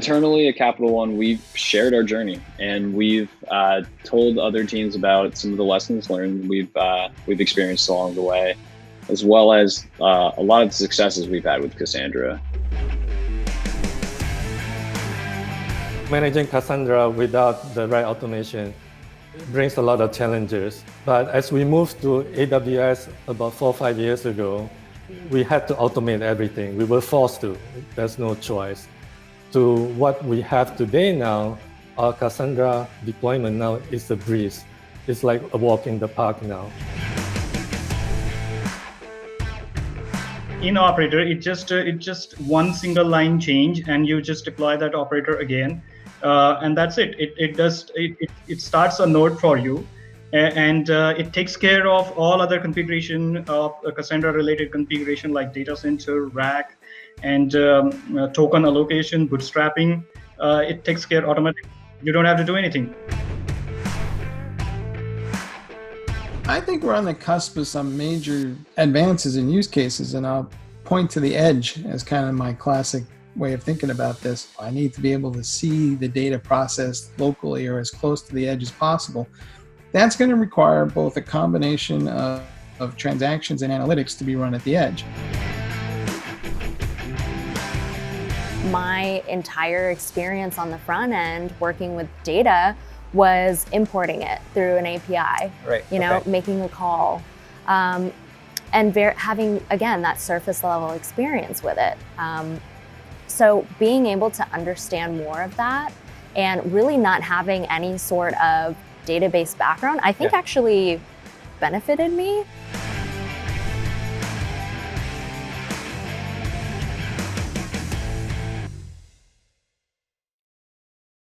internally at Capital One, we've shared our journey and we've told other teams about some of the lessons learned we've experienced along the way, as well as a lot of the successes we've had with Cassandra. Managing Cassandra without the right automation brings a lot of challenges. But as we moved to AWS about 4 or 5 years ago, we had to automate everything. We were forced to. There's no choice. To what we have today now, our Cassandra deployment now is a breeze. It's like a walk in the park now. In operator, it just one single line change, and you just deploy that operator again, and that's it. It starts a node for you, and it takes care of all other configuration of Cassandra related configuration like data center, rack, and token allocation, bootstrapping. It takes care automatically. You don't have to do anything. I think we're on the cusp of some major advances in use cases, and I'll point to the edge as kind of my classic way of thinking about this. I need to be able to see the data processed locally or as close to the edge as possible. That's going to require both a combination of transactions and analytics to be run at the edge. My entire experience on the front end working with data was importing it through an API, right, making a call, and having, again, that surface level experience with it. So being able to understand more of that and really not having any sort of database background, I think actually benefited me.